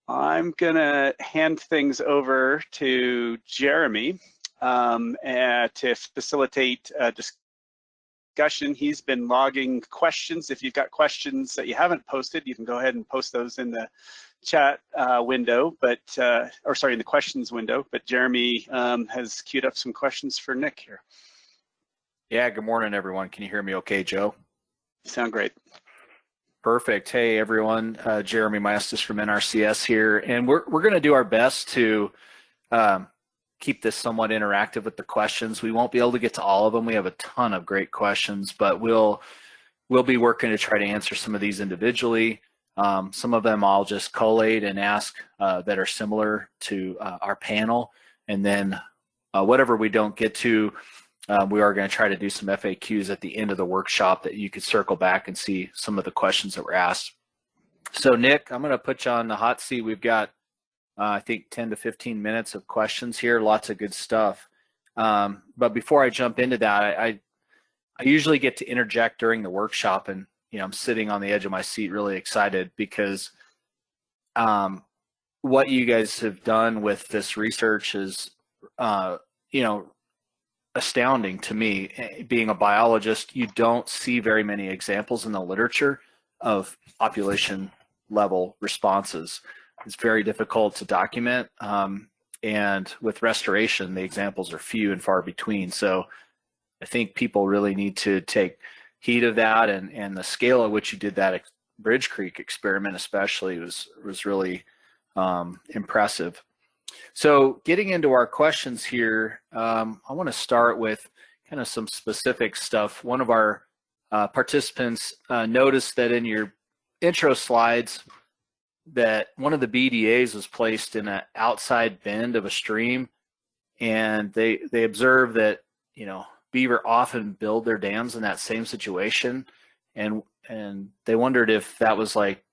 I'm going to hand things over to Jeremy to facilitate discussion. He's been logging questions. If you've got questions that you haven't posted, you can go ahead and post those in the chat window, in the questions window. But Jeremy has queued up some questions for Nick here. Yeah, good morning, everyone. Can you hear me okay, Joe? You sound great. Perfect. Hey, everyone. Jeremy Maestas from NRCS here, and we're going to do our best to keep this somewhat interactive with the questions. We won't be able to get to all of them. We have a ton of great questions, but we'll be working to try to answer some of these individually. Some of them I'll just collate and ask that are similar to our panel, and then whatever we don't get to, we are going to try to do some FAQs at the end of the workshop that you could circle back and see some of the questions that were asked. So Nick, I'm going to put you on the hot seat. We've got, I think, 10 to 15 minutes of questions here, lots of good stuff. But before I jump into that, I usually get to interject during the workshop, and I'm sitting on the edge of my seat really excited because what you guys have done with this research is, astounding to me. Being a biologist, you don't see very many examples in the literature of population level responses. It's very difficult to document, and with restoration, the examples are few and far between. So I think people really need to take heed of that, and the scale at which you did that Bridge Creek experiment especially was really impressive. So getting into our questions here, I want to start with kind of some specific stuff. One of our participants noticed that in your intro slides that one of the BDAs was placed in an outside bend of a stream, and they observed that beaver often build their dams in that same situation, and they wondered if that was like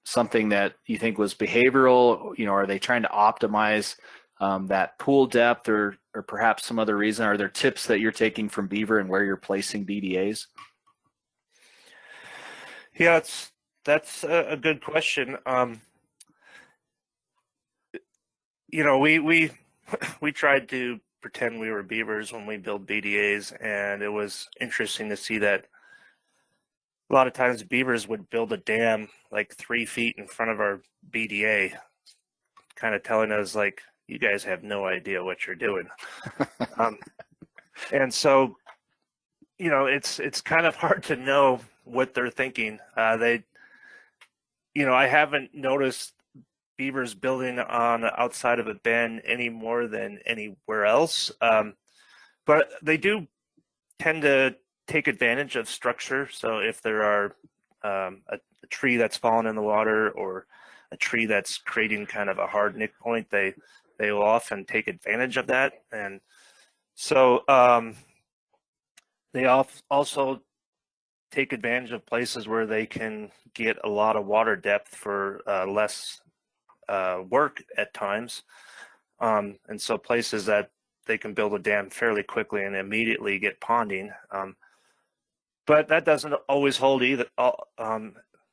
something that you think was behavioral. Are they trying to optimize that pool depth, or perhaps some other reason? Are there tips that you're taking from beaver and where you're placing BDAs? Yeah, that's a good question. We tried to pretend we were beavers when we build BDAs, and it was interesting to see that a lot of times beavers would build a dam like 3 feet in front of our BDA, kind of telling us like, you guys have no idea what you're doing. And so, it's kind of hard to know what they're thinking. I haven't noticed beavers building on outside of a bend any more than anywhere else. But they do tend to take advantage of structure. So if there are a tree that's fallen in the water, or a tree that's creating kind of a hard nick point, they will often take advantage of that. And so they also take advantage of places where they can get a lot of water depth for less work at times. And so places that they can build a dam fairly quickly and immediately get ponding. But that doesn't always hold either.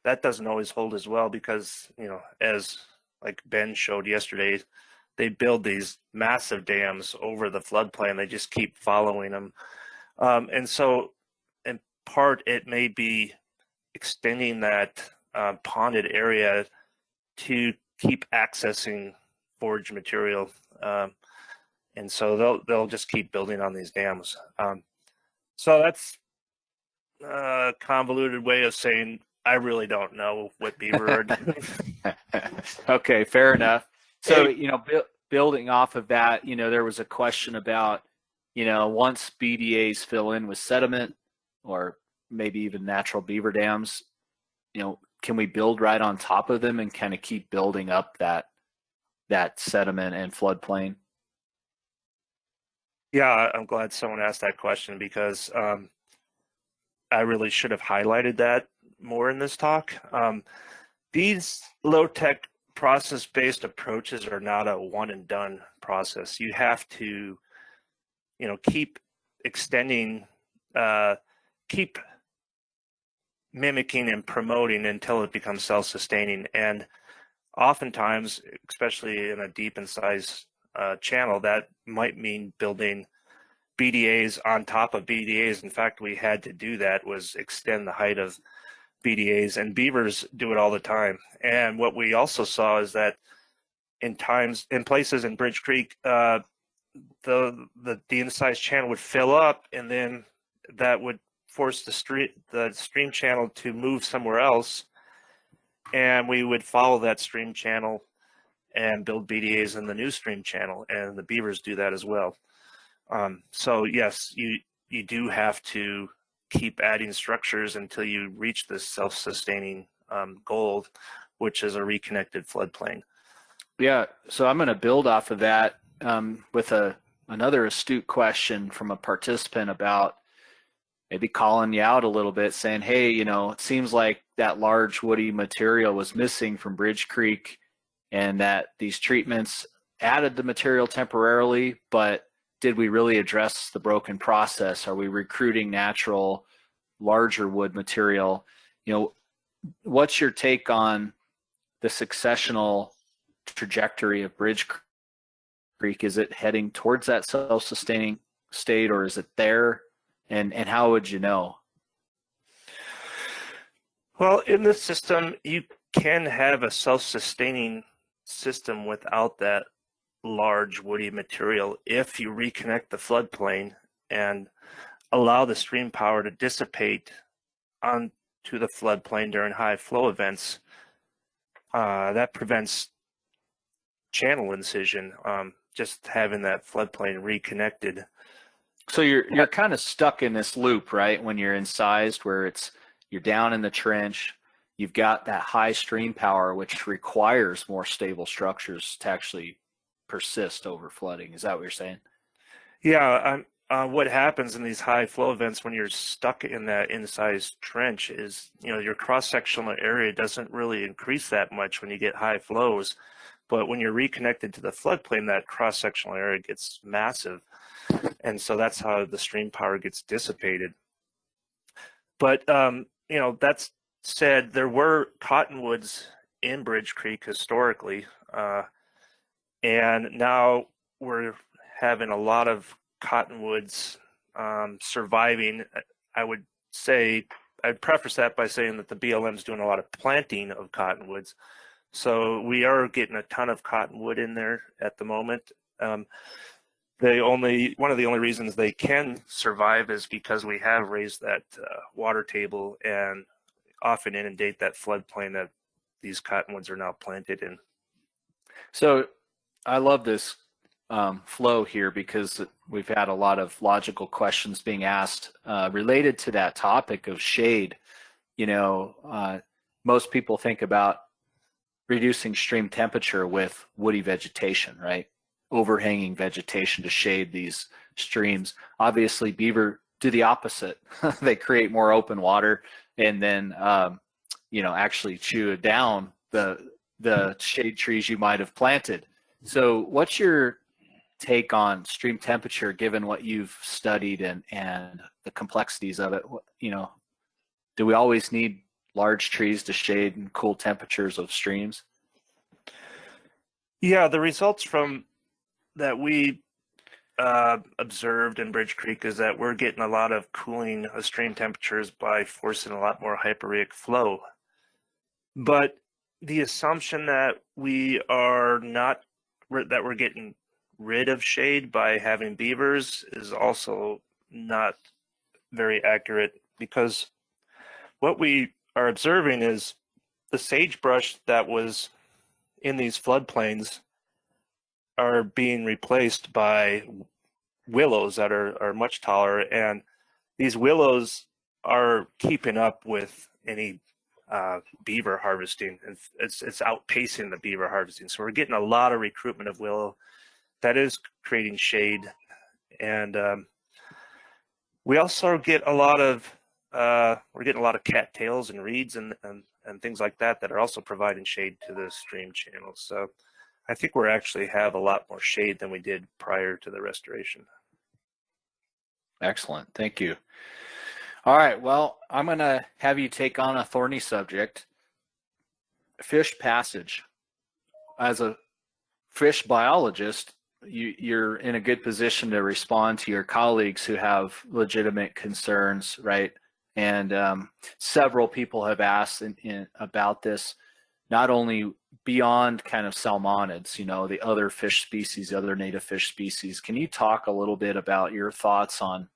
That doesn't always hold as well, because as like Ben showed yesterday, they build these massive dams over the floodplain. They just keep following them, and so in part it may be extending that ponded area to keep accessing forage material, and so they'll just keep building on these dams. So that's a convoluted way of saying I really don't know what beaver are doing. Okay, fair enough. So, building off of that, there was a question about, once BDAs fill in with sediment or maybe even natural beaver dams, can we build right on top of them and kind of keep building up that sediment and floodplain? Yeah, I'm glad someone asked that question, because I really should have highlighted that more in this talk. These low-tech process-based approaches are not a one-and-done process. You have to, keep extending, keep mimicking and promoting until it becomes self-sustaining. And oftentimes, especially in a deep incised channel, that might mean building BDAs on top of BDAs. In fact, we had to do that, was extend the height of BDAs, and beavers do it all the time. And what we also saw is that in places in Bridge Creek, the incised channel would fill up, and then that would force the stream channel to move somewhere else, and we would follow that stream channel and build BDAs in the new stream channel, and the beavers do that as well. So yes, you do have to keep adding structures until you reach this self-sustaining goal, which is a reconnected floodplain. Yeah, so I'm going to build off of that with another astute question from a participant about maybe calling you out a little bit, saying, hey, it seems like that large woody material was missing from Bridge Creek, and that these treatments added the material temporarily, but did we really address the broken process? Are we recruiting natural, larger wood material? What's your take on the successional trajectory of Bridge Creek? Is it heading towards that self-sustaining state, or is it there? And how would you know? Well, in this system, you can have a self-sustaining system without that large woody material if you reconnect the floodplain and allow the stream power to dissipate onto the floodplain during high flow events. That prevents channel incision, just having that floodplain reconnected. So you're kind of stuck in this loop, right? When you're incised, where you're down in the trench, you've got that high stream power, which requires more stable structures to actually persist over flooding. Is that what you're saying? Yeah. What happens in these high flow events when you're stuck in that incised trench is, your cross-sectional area doesn't really increase that much when you get high flows. But when you're reconnected to the floodplain, that cross-sectional area gets massive. And so that's how the stream power gets dissipated. But, that said, there were cottonwoods in Bridge Creek historically. And now we're having a lot of cottonwoods surviving. I would say, I'd preface that by saying that the BLM is doing a lot of planting of cottonwoods. So we are getting a ton of cottonwood in there at the moment. One of the only reasons they can survive is because we have raised that water table and often inundate that floodplain that these cottonwoods are now planted in. So I love this flow here, because we've had a lot of logical questions being asked related to that topic of shade. Most people think about reducing stream temperature with woody vegetation, right? Overhanging vegetation to shade these streams. Obviously, beaver do the opposite. They create more open water and then, actually chew down the shade trees you might have planted. So what's your take on stream temperature, given what you've studied and the complexities of it? Do we always need large trees to shade and cool temperatures of streams? Yeah, the results from that we observed in Bridge Creek is that we're getting a lot of cooling of stream temperatures by forcing a lot more hyporheic flow. But the assumption that we're getting rid of shade by having beavers is also not very accurate, because what we are observing is the sagebrush that was in these floodplains are being replaced by willows that are much taller, and these willows are keeping up with any beaver harvesting, and it's outpacing the beaver harvesting. So we're getting a lot of recruitment of willow that is creating shade, and we also get a lot of cattails and reeds and things like that are also providing shade to the stream channels. So I think we're actually have a lot more shade than we did prior to the restoration. Excellent. Thank you. All right. Well, I'm going to have you take on a thorny subject, fish passage. as a fish biologist, you're in a good position to respond to your colleagues who have legitimate concerns, right? And several people have asked about this, not only beyond kind of salmonids, the other fish species, the other native fish species. Can you talk a little bit about your thoughts on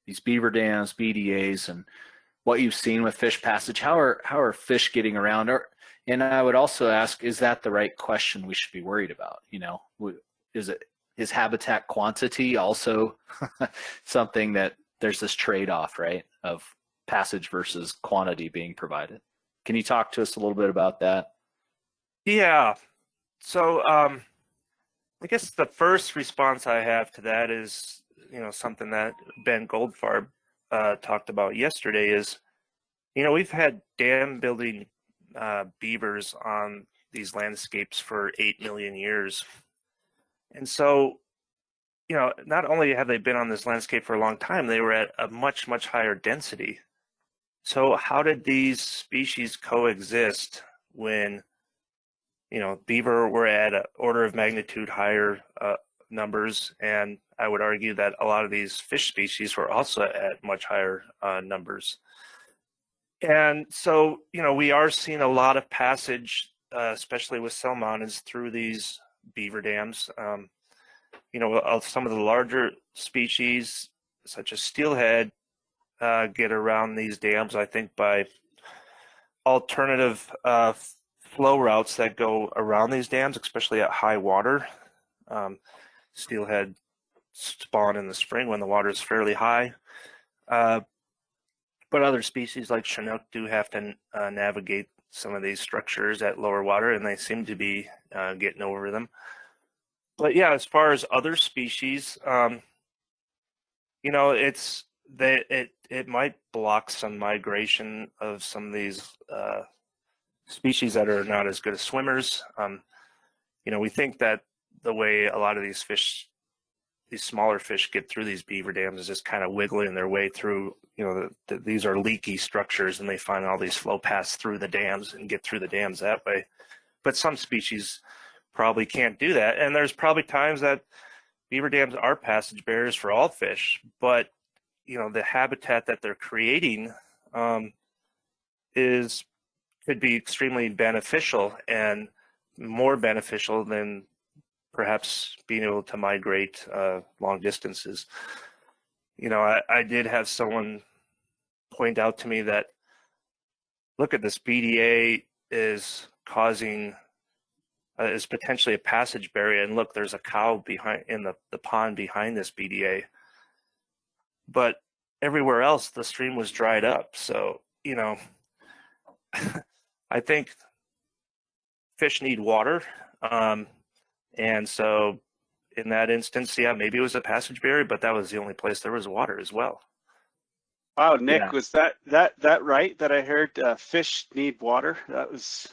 these beaver dams, BDAs, and what you've seen with fish passage? How are fish getting around? And I would also ask, is that the right question we should be worried about? Is habitat quantity also something that there's this trade-off, right, of passage versus quantity being provided? Can you talk to us a little bit about that? Yeah. So I guess the first response I have to that is, something that Ben Goldfarb talked about yesterday is, we've had dam building beavers on these landscapes for 8 million years. And so, not only have they been on this landscape for a long time, they were at a much, much higher density. So how did these species coexist when, beaver were at an order of magnitude higher numbers? And I would argue that a lot of these fish species were also at much higher numbers. And so, we are seeing a lot of passage, especially with salmonids, through these beaver dams. Some of the larger species, such as steelhead, get around these dams, I think, by alternative flow routes that go around these dams, especially at high water. Steelhead spawn in the spring when the water is fairly high. But other species like Chinook do have to navigate some of these structures at lower water, and they seem to be getting over them. But yeah, as far as other species, it might block some migration of some of these species that are not as good as swimmers. We think that the way a lot of these smaller fish get through these beaver dams is just kind of wiggling their way through. These are leaky structures, and they find all these flow paths through the dams and get through the dams that way. But some species probably can't do that, and there's probably times that beaver dams are passage barriers for all fish, but the habitat that they're creating could be extremely beneficial, and more beneficial than perhaps being able to migrate long distances. I did have someone point out to me that, look at this, BDA is causing is potentially a passage barrier, and look, there's a cow behind in the pond behind this BDA, but everywhere else the stream was dried up. So I think fish need water, and so in that instance, yeah, maybe it was a passage barrier, but that was the only place there was water as well. Wow, Nick, Yeah. was that right? That I heard fish need water. That's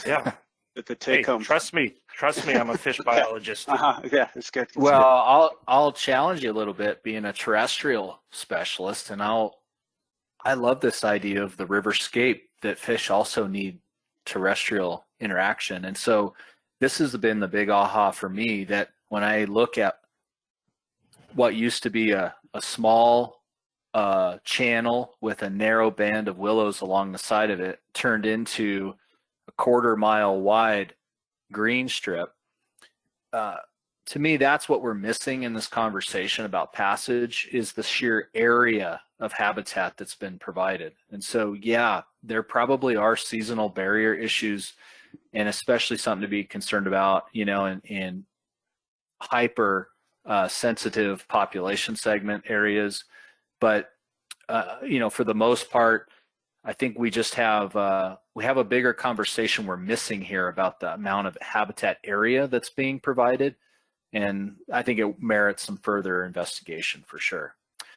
Yeah. the take home. Trust me, I'm a fish biologist. Yeah, it's good. Well, I'll challenge you a little bit, being a terrestrial specialist, and I love this idea of the riverscape, that fish also need terrestrial interaction. And so this has been the big aha for me, that when I look at what used to be a small channel with a narrow band of willows along the side of it, turned into a 1/4 mile wide green strip. To me, that's what we're missing in this conversation about passage, is the sheer area of habitat that's been provided. And so, yeah, there probably are seasonal barrier issues, and especially something to be concerned about, in hyper sensitive population segment areas. But, for the most part, I think we just have a bigger conversation we're missing here about the amount of habitat area that's being provided. And I think it merits some further investigation for sure.